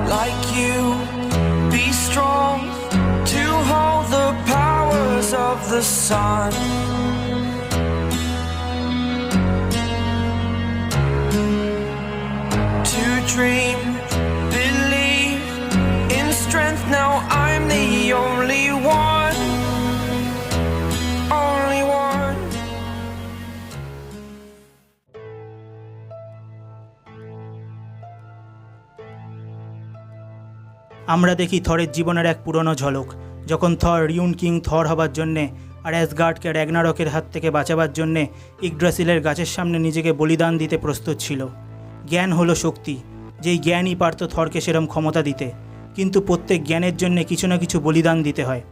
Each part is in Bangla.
like you. Be strong to hold the powers of the sun. To dream, believe in strength. Now I'm the only one, only one. আমরা দেখি থরের জীবনের এক পুরনো ঝলক, যখন থর রিউন কিং থর হবার জন্যে আর অ্যাসগার্ডকে র্যাগনারকের হাত থেকে বাঁচাবার জন্যে ইগড্রাসিলের গাছের সামনে নিজেকে বলিদান দিতে প্রস্তুত ছিল। জ্ঞান হলো শক্তি, যেই জ্ঞানই পারত থরকে সেরম ক্ষমতা দিতে, কিন্তু প্রত্যেক জ্ঞানের জন্যে কিছু না কিছু বলিদান দিতে হয়।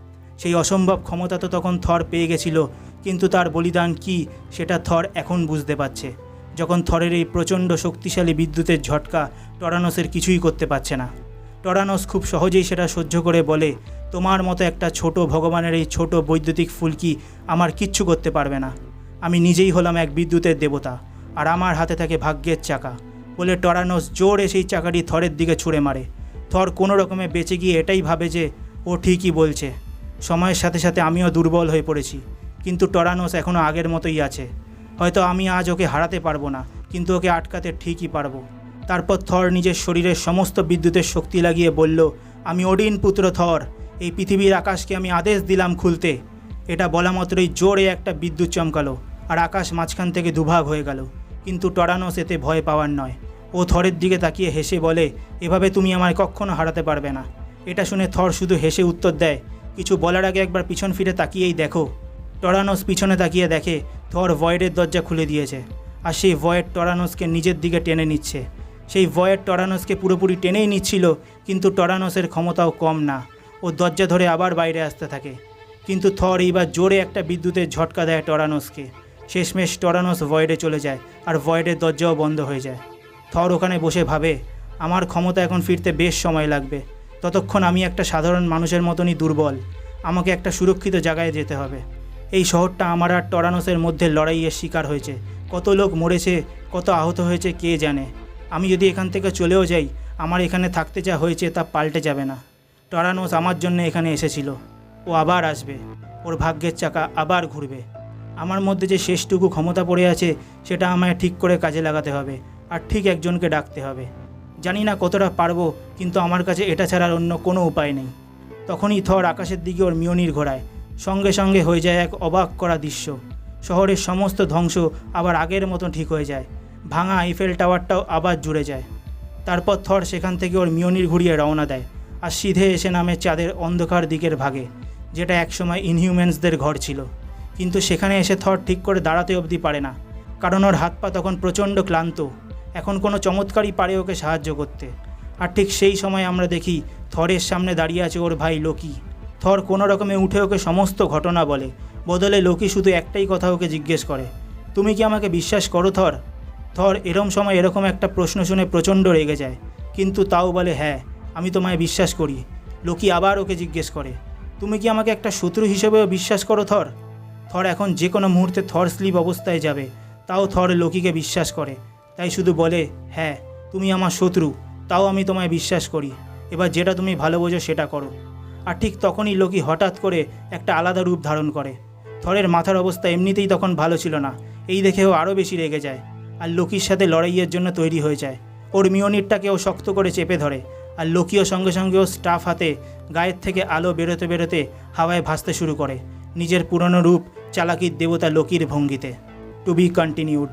সেই অসম্ভব ক্ষমতা তো তখন থর পেয়ে গেছিল, কিন্তু তার বলিদান কি সেটা থর এখন বুঝতে পারছে, যখন থরের এই প্রচণ্ড শক্তিশালী বিদ্যুতের ঝটকা টরানোসের কিছুই করতে পারছে না। টরানোস খুব সহজেই সেটা সহ্য করে বলে, তোমার মতো একটা ছোট ভগবানের এই ছোট বৈদ্যুতিক ফুলকি আমার কিচ্ছু করতে পারবে না। আমি নিজেই হলাম এক বিদ্যুতের দেবতা, আর আমার হাতে থাকে ভাগ্যের চাকা। বলে টরানোস জোরে সেই চাকাটি থরের দিকে ছুঁড়ে মারে। থর কোনো রকমে বেঁচে গিয়ে এটাই ভাবে যে ও ঠিকই বলছে, সময়ের সাথে সাথে আমিও দুর্বল হয়ে পড়েছি, কিন্তু টরানোস এখনও আগের মতোই আছে। হয়তো আমি আজ ওকে হারাতে পারবো না, কিন্তু ওকে আটকাতে ঠিকই পারবো। তারপর থর নিজের শরীরের সমস্ত বিদ্যুতের শক্তি লাগিয়ে বলল, আমি ওডিন পুত্র থর, এই পৃথিবীর আকাশকে আমি আদেশ দিলাম খুলতে। এটা বলা মাত্রই জোরে একটা বিদ্যুৎ চমকালো, আর আকাশ মাঝখান থেকে দুভাগ হয়ে গেল। কিন্তু টরানোস এতে ভয় পাওয়ার নয়। ও থরের দিকে তাকিয়ে হেসে বলে, এভাবে তুমি আমায় কখনো হারাতে পারবে না। এটা শুনে থর শুধু হেসে উত্তর দেয়, কিছু বলার আগে একবার পিছন ফিরে তাকিয়েই দেখো। টরানোস পিছনে তাকিয়ে দেখে থর ভয়েডের দরজা খুলে দিয়েছে, আর সেই ভয়েড টরানোসকে নিজের দিকে টেনে নিচ্ছে। সেই ভয়েড টরানোসকে পুরোপুরি টেনেই নিচ্ছিল, কিন্তু টরানোসের ক্ষমতাও কম না। ও দরজা ধরে আবার বাইরে আসতে থাকে, কিন্তু থর এইবার জোরে একটা বিদ্যুতের ঝটকা দেয় টরানোসকে। শেষমেশ টরানোস ভয়েডে চলে যায়, আর ভয়েডের দরজাও বন্ধ হয়ে যায়। থর ওখানে বসে ভাবে, আমার ক্ষমতা এখন ফিরতে বেশ সময় লাগবে, ততক্ষণ আমি একটা সাধারণ মানুষের মতনই দুর্বল। আমাকে একটা সুরক্ষিত জায়গায় যেতে হবে। এই শহরটা আমার আর টরানোসের মধ্যে লড়াইয়ের শিকার হয়েছে, কত লোক মরেছে, কত আহত হয়েছে কে জানে। আমি যদি এখান থেকে চলেও যাই, আমার এখানে থাকতে যা হয়েছে তা পাল্টে যাবে না। টরানোস আমার জন্য এখানে এসেছিল, ও আবার আসবে, ওর ভাগ্যের চাকা আবার ঘুরবে। আমার মধ্যে যে শেষটুকু ক্ষমতা পড়ে আছে সেটা আমায় ঠিক করে কাজে লাগাতে হবে, আর ঠিক একজনকে ডাকতে হবে। জানি না কতটা পারবো, কিন্তু আমার কাছে এটা ছাড়ার অন্য কোনো উপায় নেই। তখনই থর আকাশের দিকে ওর মিওনির ঘোরায়। সঙ্গে সঙ্গে হয়ে যায় এক অবাক করা দৃশ্য। শহরের সমস্ত ধ্বংস আবার আগের মতো ঠিক হয়ে যায়, ভাঙা আইফেল টাওয়ারটাও আবার জুড়ে যায়। তারপর থর সেখান থেকে ওর মিওনির ঘুরিয়ে রওনা দেয়, আর সিধে এসে নামে চাঁদের অন্ধকার দিকের ভাগে, যেটা একসময় ইনহিউম্যান্সদের ঘর ছিল। কিন্তু সেখানে এসে থর ঠিক করে দাঁড়াতে অবধি পারে না, কারণ ওর হাত পা তখন প্রচণ্ড ক্লান্ত। এখন কোনো চমৎকারই পারে ওকে সাহায্য করতে। আর ঠিক সেই সময় আমরা দেখি থরের সামনে দাঁড়িয়ে আছে ওর ভাই লোকি। থর কোনো রকমে উঠে ওকে সমস্ত ঘটনা বলে, বদলে লোকি শুধু একটাই কথা ওকে জিজ্ঞেস করে, তুমি কি আমাকে বিশ্বাস করো থর? থর এরম সময় এরকম একটা প্রশ্ন শুনে প্রচণ্ড রেগে যায়, কিন্তু তাও বলে, হ্যাঁ আমি তোমায় বিশ্বাস করি। লোকি আবার ওকে জিজ্ঞেস করে, তুমি কি আমাকে একটা শত্রু হিসেবেও বিশ্বাস করো থর? থর এখন যে কোনো মুহূর্তে থর স্লিপ অবস্থায় যাবে, তাও থর লোকিকে বিশ্বাস করে। তাই শুধু বলে, হ্যাঁ তুমি আমার শত্রু, তাও আমি তোমায় বিশ্বাস করি। এবার যেটা তুমি ভালো বোঝো সেটা করো। আর ঠিক তখনই লোকি হঠাৎ করে একটা আলাদা রূপ ধারণ করে। থরের মাথার অবস্থা এমনিতেই তখন ভালো ছিল না, এই দেখেও আরও বেশি রেগে যায়, আর লোকির সাথে লড়াইয়ের জন্য তৈরি হয়ে যায়। ওর মিওনিরটাকে ও শক্ত করে চেপে ধরে, আর লোকিও সঙ্গে সঙ্গে ও স্টাফ হাতে গায়ের থেকে আলো বেরোতে বেরোতে হাওয়ায় ভাসতে শুরু করে, নিজের পুরনো রূপ চালাকির দেবতা লোকির ভঙ্গিতে। To be continued.